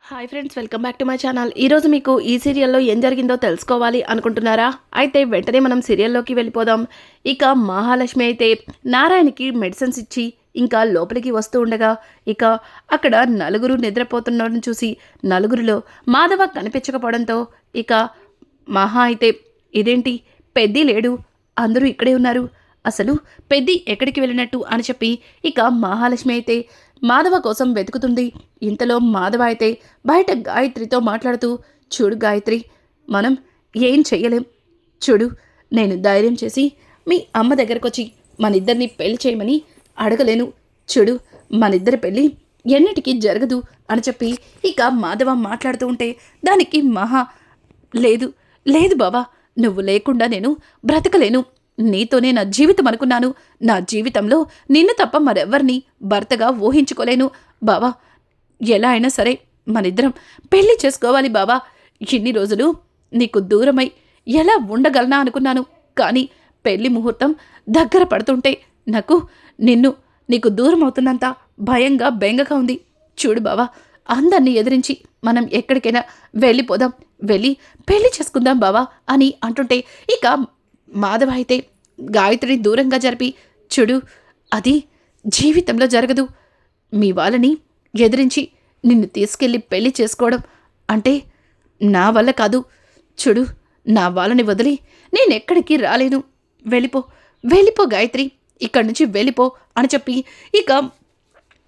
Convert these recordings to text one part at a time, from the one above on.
Hi friends, welcome back to my channel. ఈరోజు మీకు ఈ సీరియల్లో ఏం జరిగిందో తెలుసుకోవాలి అనుకుంటున్నారా? అయితే వెంటనే మనం సీరియల్లోకి వెళ్ళిపోదాం. ఇక మహాలక్ష్మి అయితే నారాయణకి మెడిసిన్స్ ఇచ్చి ఇంకా లోపలికి వస్తూ ఉండగా ఇక అక్కడ నలుగురు నిద్రపోతున్నోడిని చూసి నలుగురిలో మాధవ కనిపించకపోవడంతో ఇక మహా అయితే ఇదేంటి పెద్ది లేడు, అందరూ ఇక్కడే ఉన్నారు, అసలు పెద్ది ఎక్కడికి వెళ్ళినట్టు అని చెప్పి ఇక మహాలక్ష్మి అయితే మాధవ కోసం వెతుకుతుంది. ఇంతలో మాధవ అయితే బయట గాయత్రితో మాట్లాడుతూ, చూడు గాయత్రి, మనం ఏం చెయ్యలేం. చూడు, నేను ధైర్యం చేసి మీ అమ్మ దగ్గరకు వచ్చి మనిద్దరిని పెళ్లి చేయమని అడగలేను. చూడు, మనిద్దరి పెళ్ళి ఎన్నిటికీ జరగదు అని చెప్పి ఇక మాధవ మాట్లాడుతూ ఉంటే దానికి మహా, లేదు లేదు బావా, నువ్వు లేకుండా నేను బ్రతకలేను. నీతోనే నా జీవితం అనుకున్నాను. నా జీవితంలో నిన్ను తప్ప మరెవ్వరిని భర్తగా ఊహించుకోలేను బావా. ఎలా అయినా సరే మనిద్దరం పెళ్లి చేసుకోవాలి బావా. ఇన్ని రోజులు నీకు దూరమై ఎలా ఉండగలనా అనుకున్నాను. కానీ పెళ్లి ముహూర్తం దగ్గర పడుతుంటే నాకు నీకు దూరం అవుతున్నంత భయంగా బెంగగా ఉంది. చూడు బావా, అందరినీ ఎదిరించి మనం ఎక్కడికైనా వెళ్ళిపోదాం, వెళ్ళి పెళ్లి చేసుకుందాం బావా అని అంటుంటే ఇక మాధవ అయితే గాయత్రిని దూరంగా జరిపి, చూడు, అది జీవితంలో జరగదు. మీ వాళ్ళని ఎదిరించి నిన్ను తీసుకెళ్ళి పెళ్లి చేసుకోవడం అంటే నా వల్ల కాదు. చూడు, నా వాళ్ళని వదిలి నేనెక్కడికి రాలేను. వెళ్ళిపో, వెళ్ళిపో గాయత్రి, ఇక్కడి నుంచి వెళ్ళిపో అని చెప్పి ఇక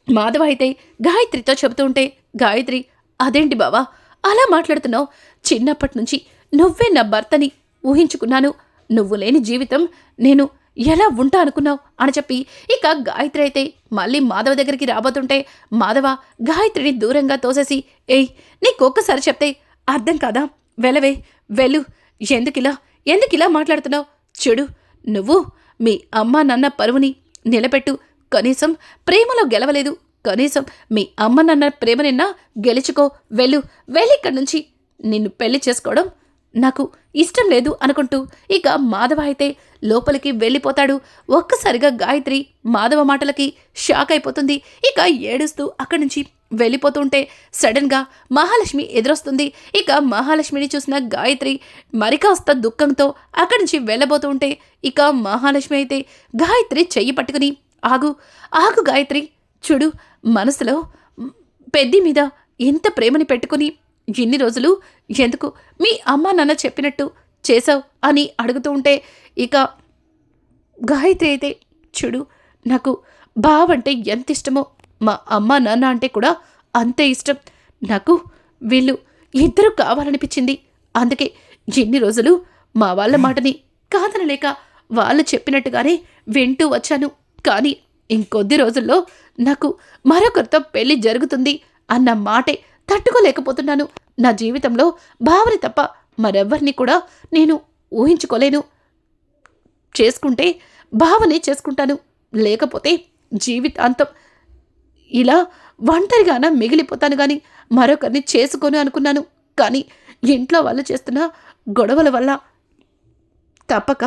మాధవ అయితే గాయత్రితో చెబుతూ ఉంటే గాయత్రి, అదేంటి బావా అలా మాట్లాడుతున్నావు? చిన్నప్పటి నుంచి నువ్వే నా భర్తని ఊహించుకున్నాను. నువ్వు లేని జీవితం నేను ఎలా ఉంటా అనుకున్నావు అని చెప్పి ఇక గాయత్రి అయితే మళ్ళీ మాధవ దగ్గరికి రాబోతుంటే మాధవ గాయత్రిని దూరంగా తోసేసి, ఏయ్, నీకొక్కసారి చెప్తే అర్థం కాదా? వెళ్ళవే, వెళ్ళు. ఎందుకిలా మాట్లాడుతున్నావు? చూడు, నువ్వు మీ అమ్మ నాన్న పరువుని నిలబెట్టు. కనీసం ప్రేమలో గెలవలేదు, కనీసం మీ అమ్మ నాన్న ప్రేమనిన్నా గెలుచుకో. వెళ్ళిక్కడి నుంచి. నిన్ను పెళ్లి చేసుకోవడం నాకు ఇష్టం లేదు అనుకుంటూ ఇక మాధవ అయితే లోపలికి వెళ్ళిపోతాడు. ఒక్కసారిగా గాయత్రి మాధవ మాటలకి షాక్ అయిపోతుంది. ఇక ఏడుస్తూ అక్కడి నుంచి వెళ్ళిపోతుంటే సడన్గా మహాలక్ష్మి ఎదురొస్తుంది. ఇక మహాలక్ష్మిని చూసిన గాయత్రి మరి కాస్త దుఃఖంతో అక్కడి నుంచి వెళ్ళబోతూ ఉంటే ఇక మహాలక్ష్మి అయితే గాయత్రి చెయ్యి పట్టుకుని, ఆగు ఆగు గాయత్రి, చూడు, మనసులో పెద్ది మీద ఎంత ప్రేమని పెట్టుకుని ఇన్ని రోజులు ఎందుకు మీ అమ్మ నాన్న చెప్పినట్టు చేశావు అని అడుగుతూ ఉంటే ఇక గాయత్రి అయితే, చూడు, నాకు బావంటే ఎంత ఇష్టమో మా అమ్మ నాన్న అంటే కూడా అంతే ఇష్టం. నాకు వీళ్ళు ఇద్దరు కావాలనిపించింది. అందుకే ఇన్ని రోజులు మా వాళ్ళ మాటని కాదనలేక వాళ్ళు చెప్పినట్టుగానే వింటూ వచ్చాను. కానీ ఇంకొద్ది రోజుల్లో నాకు మరొకరితో పెళ్లి జరుగుతుంది అన్న మాటే తట్టుకోలేకపోతున్నాను. నా జీవితంలో భావని తప్ప మరెవ్వరిని కూడా నేను ఊహించుకోలేను. చేసుకుంటే భావనే చేసుకుంటాను, లేకపోతే జీవితాంతం ఇలా ఒంటరిగాన మిగిలిపోతాను. కానీ మరొకరిని చేసుకోను అనుకున్నాను. కానీ ఇంట్లో వాళ్ళు చేస్తున్న గొడవల వల్ల తప్పక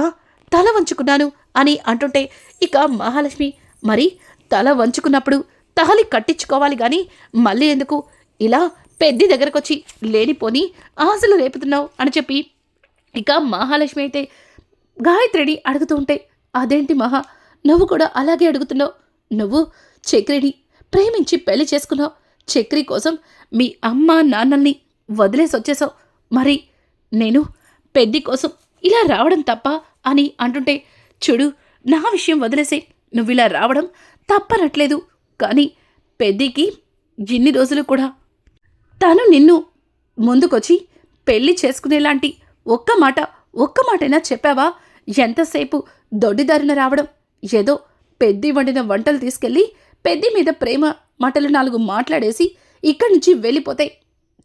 తల వంచుకున్నాను అని అంటుంటే ఇక మహాలక్ష్మి, మరి తల వంచుకున్నప్పుడు తాళి కట్టించుకోవాలి కానీ మళ్ళీ ఎందుకు ఇలా పెద్ది దగ్గరకొచ్చి లేనిపోని ఆశలు రేపుతున్నావు అని చెప్పి ఇక మహాలక్ష్మి అయితే గాయత్రిని అడుగుతూ ఉంటే, అదేంటి మహా, నువ్వు కూడా అలాగే అడుగుతున్నావు? నువ్వు చక్రిని ప్రేమించి పెళ్లి చేసుకున్నావు. చక్రి కోసం మీ అమ్మ నాన్నల్ని వదిలేసి వచ్చేసావు. మరి నేను పెద్ది కోసం ఇలా రావడం తప్ప అని అంటుంటే, చూడు, నా విషయం వదిలేసే, నువ్వు ఇలా రావడం తప్పనట్లేదు. కానీ పెద్దికి ఇన్ని రోజులు కూడా తను నిన్ను ముందుకొచ్చి పెళ్లి చేసుకునేలాంటి ఒక్క మాటైనా చెప్పావా? ఎంతసేపు దొడ్డిదారిన రావడం, ఏదో పెద్ది వండిన వంటలు తీసుకెళ్ళి పెద్ది మీద ప్రేమ మాటలు 4 మాట్లాడేసి ఇక్కడి నుంచి వెళ్ళిపోతే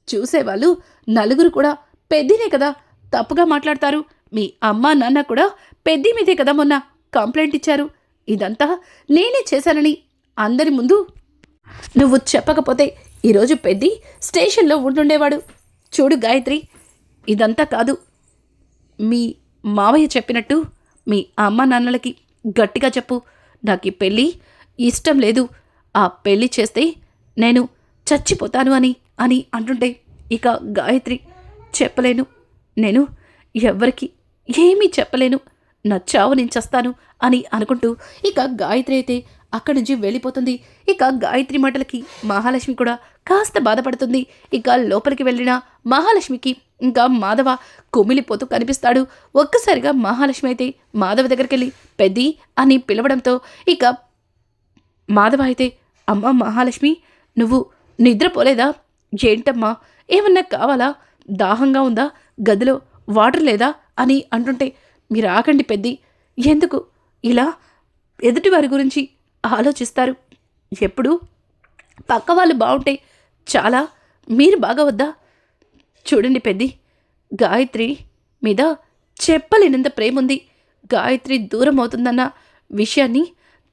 చూసేవాళ్ళు నలుగురు కూడా పెద్దినే కదా తప్పుగా మాట్లాడతారు. మీ అమ్మ నాన్న కూడా పెద్ది మీదే కదా మొన్న కంప్లైంట్ ఇచ్చారు. ఇదంతా నేనే చేశానని అందరి ముందు నువ్వు చెప్పకపోతే ఈరోజు పెద్ది స్టేషన్లో ఉండుండేవాడు. చూడు గాయత్రి, ఇదంతా కాదు, మీ మావయ్య చెప్పినట్టు మీ అమ్మ నాన్నలకి గట్టిగా చెప్పు. నాకు ఈ పెళ్ళి ఇష్టం లేదు. ఆ పెళ్ళి చేస్తే నేను చచ్చిపోతాను అని అని అంటుంటే ఇక గాయత్రి, చెప్పలేను, నేను ఎవ్వరికి ఏమీ చెప్పలేను, నా చావు నేను చస్తాను అని అనుకుంటూ ఇక గాయత్రి అయితే అక్కడి నుంచి వెళ్ళిపోతుంది. ఇక గాయత్రి మాటలకి మహాలక్ష్మి కూడా కాస్త బాధపడుతుంది. ఇక లోపలికి వెళ్ళిన మహాలక్ష్మికి ఇంకా మాధవ కుమిలిపోతూ కనిపిస్తాడు. ఒక్కసారిగా మహాలక్ష్మి అయితే మాధవ దగ్గరికి వెళ్ళి పెద్ది అని పిలవడంతో ఇక మాధవ అయితే, అమ్మ మహాలక్ష్మి, నువ్వు నిద్రపోలేదా? ఏంటమ్మా, ఏమన్నా కావాలా? దాహంగా ఉందా? గదిలో వాటర్ లేదా అని అంటుంటే, మీరు ఆగండి పెద్ది, ఎందుకు ఇలా ఎదుటివారి గురించి ఆలోచిస్తారు? ఎప్పుడు పక్క వాళ్ళు బాగుంటే చాలా, మీరు బాగవద్దా? చూడండి పెద్ది, గాయత్రి మీద చెప్పలేనంత ప్రేమ ఉంది. గాయత్రి దూరం అవుతుందన్న విషయాన్ని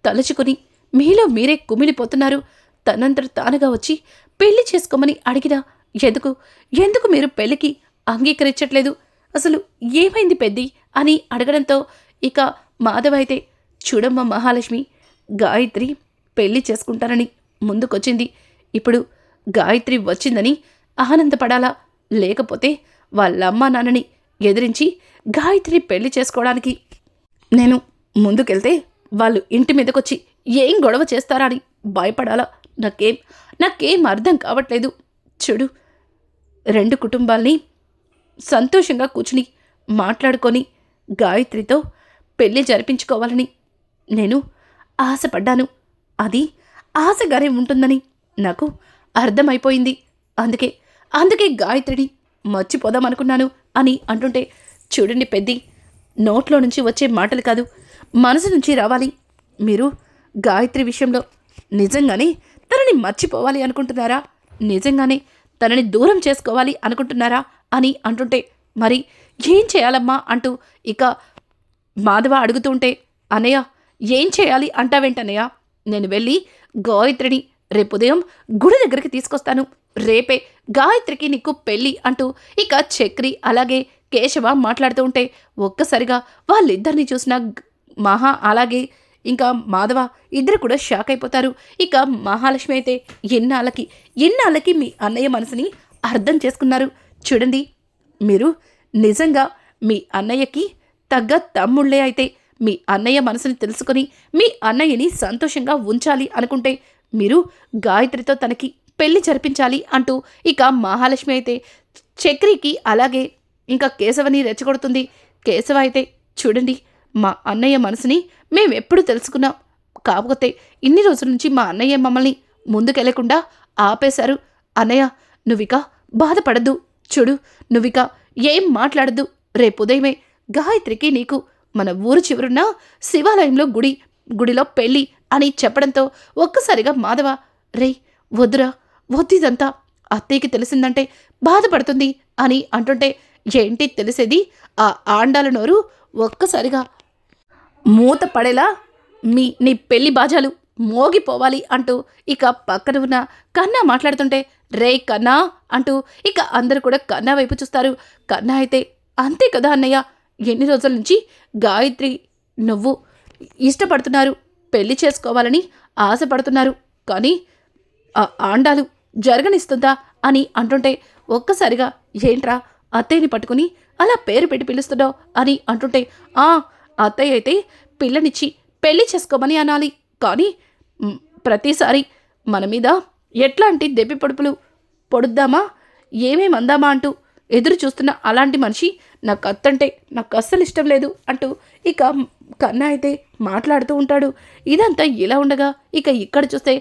తలుచుకొని మీలో మీరే కుమిలిపోతున్నారు. తనంతట తానుగా వచ్చి పెళ్లి చేసుకోమని అడిగినా ఎందుకు మీరు పెళ్లికి అంగీకరించట్లేదు? అసలు ఏమైంది పెద్ది అని అడగడంతో ఇక మాధవ అయితే, చూడమ్మ మహాలక్ష్మి, గాయత్రి పెళ్లి చేసుకుంటానని ముందుకొచ్చింది. ఇప్పుడు గాయత్రి వచ్చిందని ఆనందపడాలా, లేకపోతే వాళ్ళమ్మ నాన్నని ఎదిరించి గాయత్రి పెళ్లి చేసుకోవడానికి నేను ముందుకెళ్తే వాళ్ళు ఇంటి మీదకొచ్చి ఏం గొడవ చేస్తారా అని భయపడాలా? నాకేం అర్థం కావట్లేదు. చూడు, రెండు కుటుంబాల్ని సంతోషంగా కూర్చుని మాట్లాడుకొని గాయత్రితో పెళ్లి జరిపించుకోవాలని నేను ఆశపడ్డాను. అది ఆశగానే ఉంటుందని నాకు అర్థమైపోయింది. అందుకే గాయత్రిని మర్చిపోదామనుకున్నాను అని అంటుంటే, చూడండి పెద్ది, నోట్లో నుంచి వచ్చే మాటలు కాదు, మనసు నుంచి రావాలి. మీరు గాయత్రి విషయంలో నిజంగానే తనని మర్చిపోవాలి అనుకుంటున్నారా? నిజంగానే తనని దూరం చేసుకోవాలి అనుకుంటున్నారా అని అంటుంటే, మరి ఏం చేయాలమ్మా అంటూ ఇక మాధవ అడుగుతుంటే, అన్నయ్య ఏం చేయాలి అంటావేంటన్నయ్య? నేను వెళ్ళి గాయత్రిని రేపు ఉదయం గుడి దగ్గరికి తీసుకొస్తాను. రేపే గాయత్రికి నీకు పెళ్ళి అంటూ ఇక చక్రి అలాగే కేశవ మాట్లాడుతూ ఉంటే ఒక్కసారిగా వాళ్ళిద్దరిని చూసిన మహా అలాగే ఇంకా మాధవ ఇద్దరు కూడా షాక్ అయిపోతారు. ఇక మహాలక్ష్మి అయితే ఎన్నాళ్ళకి మీ అన్నయ్య మనసుని అర్థం చేసుకున్నారు. చూడండి, మీరు నిజంగా మీ అన్నయ్యకి తగ్గ తమ్ముళ్ళే అయితే మీ అన్నయ్య మనసుని తెలుసుకొని మీ అన్నయ్యని సంతోషంగా ఉంచాలి అనుకుంటే మీరు గాయత్రితో తనకి పెళ్లి జరిపించాలి అంటూ ఇక మహాలక్ష్మి అయితే చక్రికి అలాగే ఇంకా కేశవని రెచ్చగొడుతుంది. కేశవ అయితే, చూడండి, మా అన్నయ్య మనసుని మేమెప్పుడు తెలుసుకున్నాం, కాకపోతే ఇన్ని రోజుల నుంచి మా అన్నయ్య మమ్మల్ని ముందుకెళ్లకుండా ఆపేశారు. అన్నయ్య, నువ్విక బాధపడద్దు. చూడు, నువ్విక ఏం మాట్లాడద్దు. రేపు ఉదయమే గాయత్రికి నీకు మన ఊరు చివరున్న శివాలయంలో గుడిలో పెళ్ళి అని చెప్పడంతో ఒక్కసారిగా మాధవ, రే వద్దురా, వద్దిదంతా, అత్తయ్యకి తెలిసిందంటే బాధపడుతుంది అని అంటుంటే, ఏంటి తెలిసేది? ఆ ఆండాల నోరు ఒక్కసారిగా మూత పడేలా నీ పెళ్లి బాజాలు మోగిపోవాలి అంటూ ఇక పక్కన ఉన్న కన్నా మాట్లాడుతుంటే, రే కన్నా అంటూ ఇక అందరూ కూడా కన్నా వైపు చూస్తారు. కన్నా అయితే, అంతే కదా అన్నయ్య, ఎన్ని రోజుల నుంచి గాయత్రి నువ్వు ఇష్టపడుతున్నారు, పెళ్లి చేసుకోవాలని ఆశపడుతున్నారు, కానీ ఆ ఆండాలు జరగనిస్తుందా అని అంటుంటే ఒక్కసారిగా, ఏంట్రా అత్తయ్యని పట్టుకుని అలా పేరు పెట్టి పిలుస్తున్నావు అని అంటుంటే, అత్తయ్య అయితే పిల్లనిచ్చి పెళ్లి చేసుకోమని అనాలి, కానీ ప్రతిసారి మన మీద ఎట్లాంటి దెబ్బి పొడుపులు పొడుద్దామా, ఏమేమి అందామా అంటూ ఎదురు చూస్తున్న అలాంటి మనిషి నాకు అత్తంటే నాకు అస్సలు ఇష్టం లేదు అంటూ ఇక కన్నా అయితే మాట్లాడుతూ ఉంటాడు. ఇదంతా ఇలా ఉండగా ఇక ఇక్కడ చూస్తే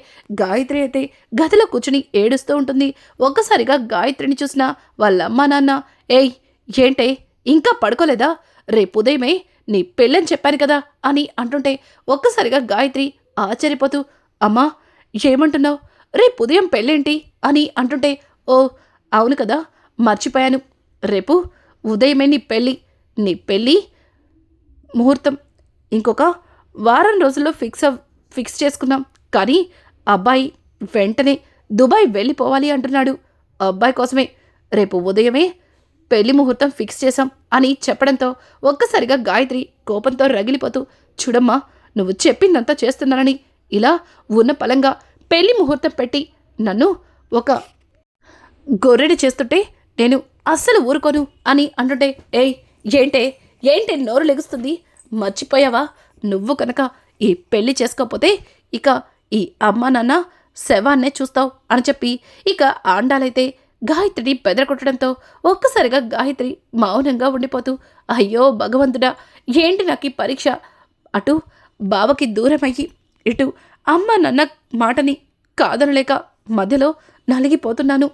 గాయత్రి అయితే గదిలో కూర్చుని ఏడుస్తూ ఉంటుంది. ఒక్కసారిగా గాయత్రిని చూసిన వాళ్ళ అమ్మా నాన్న, ఏయ్ ఏంటే ఇంకా పడుకోలేదా? రేపు ఉదయమే నీ పెళ్ళని చెప్పాను కదా అని అంటుంటే ఒక్కసారిగా గాయత్రి ఆశ్చర్యపోతూ, అమ్మా ఏమంటున్నావు? రేపు ఉదయం పెళ్ళేంటి అని అంటుంటే, ఓ అవును కదా, మర్చిపోయాను, రేపు ఉదయమే నీ పెళ్ళి ముహూర్తం ఇంకొక వారం రోజుల్లో ఫిక్స్ చేసుకున్నాం, కానీ అబ్బాయి వెంటనే దుబాయ్ వెళ్ళిపోవాలి అంటున్నాడు. అబ్బాయి కోసమే రేపు ఉదయమే పెళ్లి ముహూర్తం ఫిక్స్ చేశాం అని చెప్పడంతో ఒక్కసారిగా గాయత్రి కోపంతో రగిలిపోతూ, చూడమ్మా, నువ్వు చెప్పిందంతా చేస్తున్నానని ఇలా ఉన్న పలంగా పెళ్లి ముహూర్తం పెట్టి నన్ను ఒక గొర్రెని చేస్తుంటే నేను అస్సలు ఊరుకోను అని అంటుంటే, ఏయ్ ఏంటే ఏంటి నోరు లెగుస్తుంది, మర్చిపోయావా? నువ్వు కనుక ఈ పెళ్లి చేసుకోకపోతే ఇక ఈ అమ్మ నాన్న శవాన్నే చూస్తావు అని చెప్పి ఇక ఆండాలైతే గాయత్రిని బెదరగొట్టడంతో ఒక్కసారిగా గాయత్రి మౌనంగా ఉండిపోతూ, అయ్యో భగవంతుడా, ఏంటి నాకు ఈ పరీక్ష? అటు బావకి దూరమయ్యి ఇటు అమ్మ నాన్న మాటని కాదనలేక మధ్యలో నలిగిపోతున్నాను.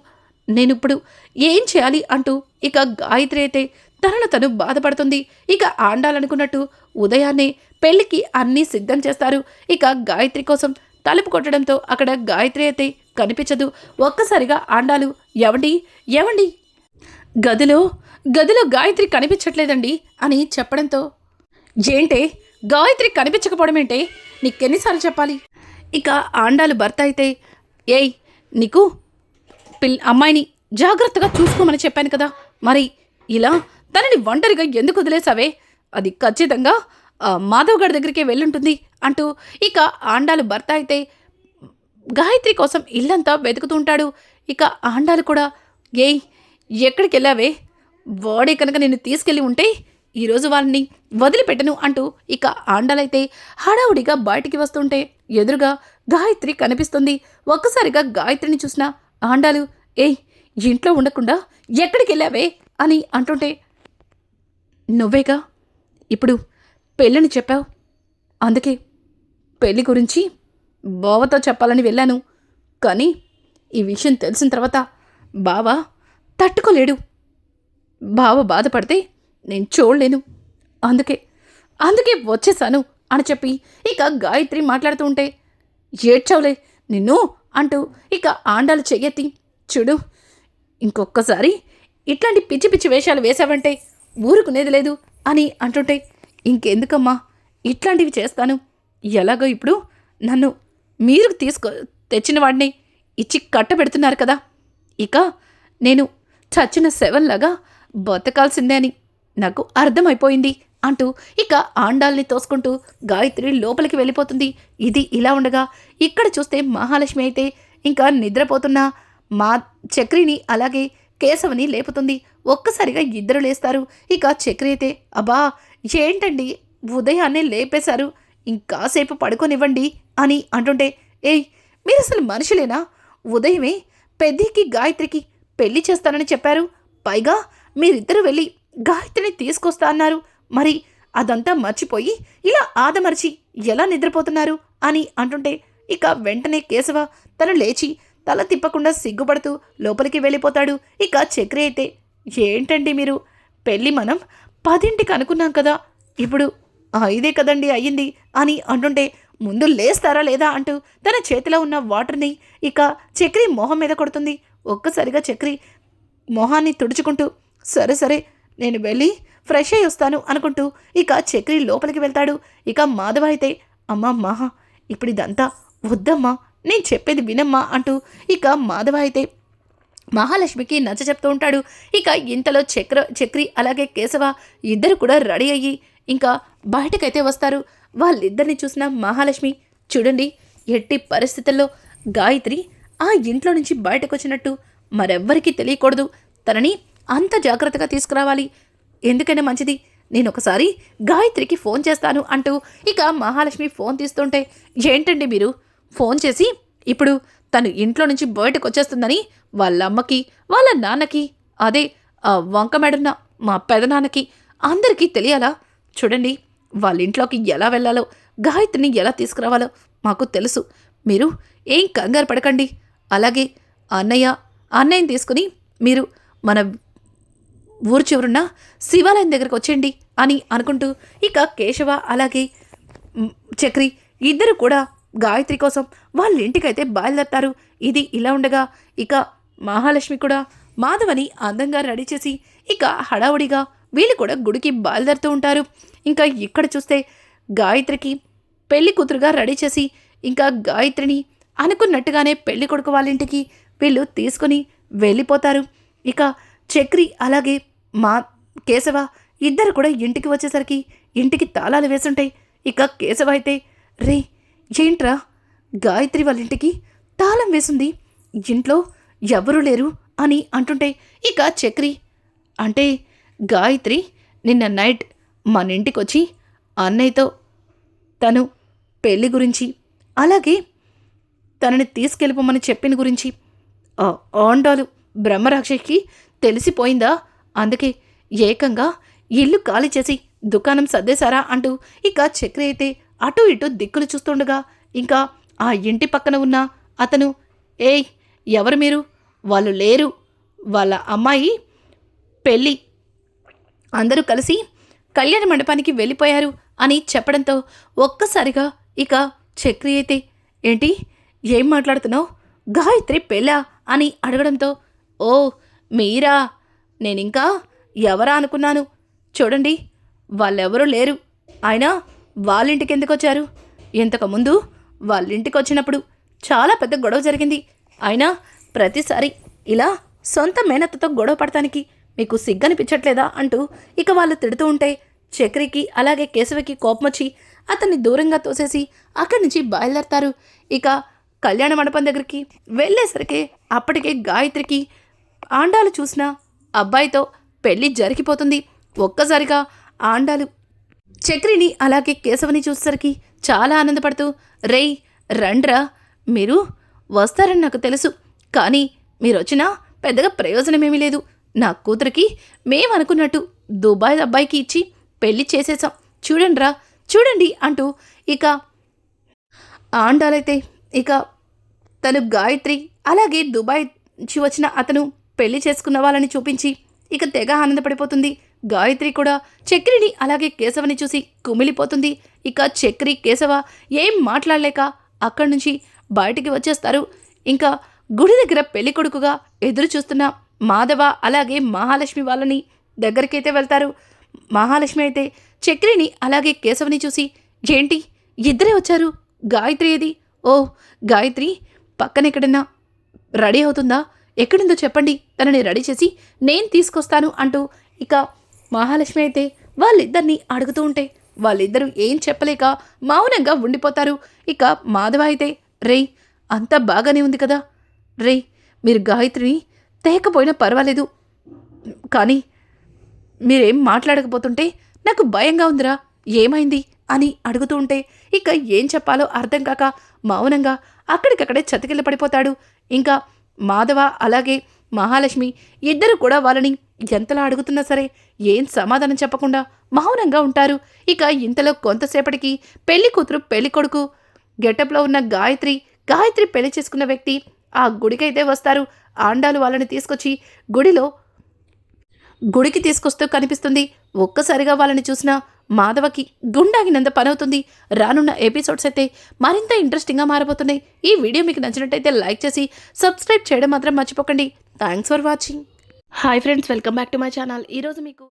నేనిప్పుడు ఏం చేయాలి అంటూ ఇక గాయత్రి అయితే తనను తను బాధపడుతుంది. ఇక ఆండాలనుకున్నట్టు ఉదయాన్నే పెళ్లికి అన్నీ సిద్ధం చేస్తారు. ఇక గాయత్రి కోసం తలుపు కొట్టడంతో అక్కడ గాయత్రి అయితే కనిపించదు. ఒక్కసారిగా ఆండాలు, ఎవండి ఎవండి, గదిలో గదిలో గాయత్రి కనిపించట్లేదండి అని చెప్పడంతో, ఏంటే గాయత్రి కనిపించకపోవడం ఏంటే, నీకెన్నిసార్లు చెప్పాలి? ఇక ఆండాలు భర్త అయితే, ఏయ్ నీకు అమ్మాయిని జాగ్రత్తగా చూసుకోమని చెప్పాను కదా, మరి ఇలా తనని ఒంటరిగా ఎందుకు వదిలేసావే? అది ఖచ్చితంగా మాధవ్ గారి దగ్గరికే వెళ్ళుంటుంది అంటూ ఇక ఆండాలు భర్త అయితే గాయత్రి కోసం ఇల్లంతా వెతుకుతూ ఉంటాడు. ఇక ఆండాలు కూడా, ఏయ్ ఎక్కడికి వెళ్ళావే? వాడే కనుక నిన్ను తీసుకెళ్ళి ఉంటే ఈరోజు వాళ్ళని వదిలిపెట్టను అంటూ ఇక ఆండాలైతే హడావుడిగా బయటికి వస్తుంటే ఎదురుగా గాయత్రి కనిపిస్తుంది. ఒక్కసారిగా గాయత్రిని చూసిన ఆండాలు, ఏయ్ ఇంట్లో ఉండకుండా ఎక్కడికి వెళ్ళావే అని అంటుంటే, నువ్వేగా ఇప్పుడు పెళ్ళని చెప్పావు, అందుకే పెళ్ళి గురించి బావతో చెప్పాలని వెళ్ళాను. కానీ ఈ విషయం తెలిసిన తర్వాత బావ తట్టుకోలేడు. బావ బాధపడితే నేను చూడలేను. అందుకే వచ్చేసాను అని చెప్పి ఇక గాయత్రి మాట్లాడుతూ ఉంటే, ఏడ్చావులే నిన్ను అంటూ ఇక ఆండాలు చెయ్యెత్తి, చూడు ఇంకొక్కసారి ఇట్లాంటి పిచ్చి పిచ్చి వేషాలు వేశావంటే ఊరుకునేది లేదు అని అంటుంటే, ఇంకెందుకమ్మా ఇట్లాంటివి చేస్తాను, ఎలాగో ఇప్పుడు నన్ను మీరు తెచ్చిన వాడిని ఇచ్చి కట్టబెడుతున్నారు కదా, ఇక నేను చచ్చిన శవంలాగా బతకాల్సిందే అని నాకు అర్థమైపోయింది అంటూ ఇక ఆండాల్ని తోసుకుంటూ గాయత్రి లోపలికి వెళ్ళిపోతుంది. ఇది ఇలా ఉండగా ఇక్కడ చూస్తే మహాలక్ష్మి అయితే ఇంకా నిద్రపోతున్న మా చక్రిని అలాగే కేశవని లేపుతుంది. ఒక్కసారిగా ఇద్దరు లేస్తారు. ఇక చక్రి అయితే, అబ్బా ఏంటండి ఉదయాన్నే లేపేశారు, ఇంకాసేపు పడుకోనివ్వండి అని అంటుంటే, ఏయ్ మీరు అసలు మనుషులేనా? ఉదయమే పెద్దికి గాయత్రికి పెళ్లి చేస్తానని చెప్పారు, పైగా మీరిద్దరూ వెళ్ళి గాయత్రిని తీసుకొస్తా అన్నారు, మరి అదంతా మర్చిపోయి ఇలా ఆదమర్చి ఎలా నిద్రపోతున్నారు అని అంటుంటే ఇక వెంటనే కేశవ తను లేచి తల తిప్పకుండా సిగ్గుపడుతూ లోపలికి వెళ్ళిపోతాడు. ఇక చక్రి అయితే, ఏంటండి మీరు, పెళ్ళి మనం 10ంటికి అనుకున్నాం కదా, ఇప్పుడు 5 కదండి అయ్యింది అని అంటుంటే, ముందు లేస్తారా లేదా అంటూ తన చేతిలో ఉన్న వాటర్ని ఇక చక్రి మొహం మీద కొడుతుంది. ఒక్కసారిగా చక్రి మొహాన్ని తుడుచుకుంటూ, సరే నేను వెళ్ళి ఫ్రెష్ అయ్యి వస్తాను అనుకుంటూ ఇక చక్రి లోపలికి వెళ్తాడు. ఇక మాధవ అయితే, అమ్మా మహా ఇప్పుడు ఇదంతా వద్దమ్మా, నేను చెప్పేది వినమ్మా అంటూ ఇక మాధవ అయితే మహాలక్ష్మికి నచ్చ చెప్తూ ఉంటాడు. ఇక ఇంతలో చక్రి అలాగే కేశవ ఇద్దరు కూడా రెడీ అయ్యి ఇంకా బయటకైతే వస్తారు. వాళ్ళిద్దరిని చూసిన మహాలక్ష్మి, చూడండి ఎట్టి పరిస్థితుల్లో గాయత్రి ఆ ఇంట్లో నుంచి బయటకు వచ్చినట్టు మరెవ్వరికీ తెలియకూడదు, తనని అంత జాగ్రత్తగా తీసుకురావాలి, ఎందుకైనా మంచిది నేను ఒకసారి గాయత్రికి ఫోన్ చేస్తాను అంటూ ఇక మహాలక్ష్మి ఫోన్ తీస్తుంటే, ఏంటండి మీరు ఫోన్ చేసి ఇప్పుడు తను ఇంట్లో నుంచి బయటకు వచ్చేస్తుందని వాళ్ళ అమ్మకి వాళ్ళ నాన్నకి అదే ఆ వంకమెడున్న మా పెదనాన్నకి అందరికీ తెలియాలా? చూడండి వాళ్ళ ఇంట్లోకి ఎలా వెళ్ళాలో గాయత్రిని ఎలా తీసుకురావాలో మాకు తెలుసు, మీరు ఏం కంగారు పడకండి, అలాగే అన్నయ్యని తీసుకుని మీరు మన ఊరు చివరున్న శివాలయం దగ్గరకు వచ్చేయండి అని అనుకుంటూ ఇక కేశవ అలాగే చక్రి ఇద్దరు కూడా గాయత్రి కోసం వాళ్ళ ఇంటికైతే బయలుదేరతారు. ఇది ఇలా ఉండగా ఇక మహాలక్ష్మి కూడా మాధవని అందంగా రెడీ చేసి ఇక హడావుడిగా వీళ్ళు కూడా గుడికి బయలుదేరుతూ ఉంటారు. ఇంకా ఇక్కడ చూస్తే గాయత్రికి పెళ్లి కూతురుగా రెడీ చేసి ఇంకా గాయత్రిని అనుకున్నట్టుగానే పెళ్లి కొడుకు వాళ్ళ ఇంటికి వీళ్ళు తీసుకొని వెళ్ళిపోతారు. ఇక చక్రి అలాగే కేశవ ఇద్దరు కూడా ఇంటికి వచ్చేసరికి ఇంటికి తాళాలు వేసుంటాయి. ఇక కేశవ అయితే, రే ఏంట్రా గాయత్రి వాళ్ళ ఇంటికి తాళం వేసింది, ఇంట్లో ఎవరూ లేరు అని అంటుంటే ఇక చక్రి అంటే గాయత్రి నిన్న నైట్ మన ఇంటికొచ్చి అన్నయ్యతో తను పెళ్లి గురించి అలాగే తనని తీసుకెళ్ళిపోమని చెప్పిన గురించి ఆండాలు బ్రహ్మరాక్షకి తెలిసిపోయిందా, అందుకే ఏకంగా ఇల్లు ఖాళీ చేసి దుకాణం సర్దేశారా అంటూ ఇక చక్రి అయితే అటు ఇటు దిక్కులు చూస్తుండగా ఇంకా ఆ ఇంటి పక్కన ఉన్న అతను ఏయ్ ఎవరు మీరు, వాళ్ళు లేరు, వాళ్ళ అమ్మాయి పెళ్ళి అందరూ కలిసి కళ్యాణ మండపానికి వెళ్ళిపోయారు అని చెప్పడంతో ఒక్కసారిగా ఇక చక్రి అయితే ఏంటి ఏం మాట్లాడుతున్నావు, గాయత్రి పెళ్ళా అని అడగడంతో ఓ మీరా, నేనింకా ఎవరా అనుకున్నాను, చూడండి వాళ్ళెవరూ లేరు, అయినా వాళ్ళింటికి ఎందుకు వచ్చారు, ఇంతకుముందు వాళ్ళింటికి వచ్చినప్పుడు చాలా పెద్ద గొడవ జరిగింది, అయినా ప్రతిసారి ఇలా సొంత మేనత్తతో గొడవ పడటానికి మీకు సిగ్గనిపించట్లేదా అంటూ ఇక వాళ్ళు తిడుతూ ఉంటే చక్రికి అలాగే కేశవకి కోపం వచ్చి అతన్ని దూరంగా తోసేసి అక్కడి నుంచి బయలుదేరతారు. ఇక కళ్యాణ మండపం దగ్గరికి వెళ్ళేసరికి అప్పటికే గాయత్రికి ఆండాలు చూసిన అబ్బాయితో పెళ్లి జరిగిపోతుంది. ఒక్కసారిగా ఆండాలు చక్రిని అలాగే కేశవని చూసేసరికి చాలా ఆనందపడుతూ రేయ్ రండ్రా, మీరు వస్తారని నాకు తెలుసు, కానీ మీరొచ్చినా పెద్దగా ప్రయోజనమేమీ లేదు, నా కూతురికి మేమనుకున్నట్టు దుబాయ్ అబ్బాయికి ఇచ్చి పెళ్లి చేసేసాం, చూడండిరా చూడండి అంటూ ఇక ఆండాలైతే ఇక తను గాయత్రి అలాగే దుబాయ్ నుంచి వచ్చిన అతను పెళ్లి చేసుకున్న వాళ్ళని చూపించి ఇక తెగ ఆనందపడిపోతుంది. గాయత్రి కూడా చక్రిని అలాగే కేశవని చూసి కుమిలిపోతుంది. ఇక చక్రి కేశవ ఏం మాట్లాడలేక అక్కడి నుంచి బయటికి వచ్చేస్తారు. ఇంకా గుడి దగ్గర పెళ్లి కొడుకుగా ఎదురు చూస్తున్న మాధవ అలాగే మహాలక్ష్మి వాళ్ళని దగ్గరికైతే వెళ్తారు. మహాలక్ష్మి అయితే చక్రిని అలాగే కేశవని చూసి ఏంటి ఇద్దరే వచ్చారు, గాయత్రి ఏది, ఓ గాయత్రి పక్కన ఎక్కడన్నా రెడీ అవుతుందా, ఎక్కడుందో చెప్పండి, తనని రెడీ చేసి నేను తీసుకొస్తాను అంటూ ఇక మహాలక్ష్మి అయితే వాళ్ళిద్దరినీ అడుగుతూ ఉంటే వాళ్ళిద్దరూ ఏం చెప్పలేక మౌనంగా ఉండిపోతారు. ఇక మాధవ అయితే రేయ్ అంతా బాగానే ఉంది కదా, రేయ్ మీరు గాయత్రిని తేకపోయినా పర్వాలేదు, కానీ మీరేం మాట్లాడకపోతుంటే నాకు భయంగా ఉందిరా, ఏమైంది అని అడుగుతూ ఉంటే ఇక ఏం చెప్పాలో అర్థం కాక మౌనంగా అక్కడికక్కడే చతికిల పడిపోతాడు. ఇంకా మాధవ అలాగే మహాలక్ష్మి ఇద్దరు కూడా వాళ్ళని ఎంతలా అడుగుతున్నా సరే ఏం సమాధానం చెప్పకుండా మౌనంగా ఉంటారు. ఇక ఇంతలో కొంతసేపటికి పెళ్లి కూతురు పెళ్లి కొడుకు గెటప్లో ఉన్న గాయత్రి పెళ్లి చేసుకున్న వ్యక్తి ఆ గుడికైతే వస్తారు. ఆండాలు వాళ్ళని తీసుకొచ్చి గుడికి తీసుకొస్తూ కనిపిస్తుంది. ఒక్కసారిగా వాళ్ళని చూసిన మాధవకి గుండాగినంత పనవుతుంది. రానున్న ఎపిసోడ్స్ అయితే మరింత ఇంట్రెస్టింగ్గా మారబోతున్నాయి. ఈ వీడియో మీకు నచ్చినట్టయితే లైక్ చేసి సబ్స్క్రైబ్ చేయడం మాత్రం మర్చిపోకండి. Thanks for watching. Hi friends, welcome back to my channel. ఈరోజు మీకు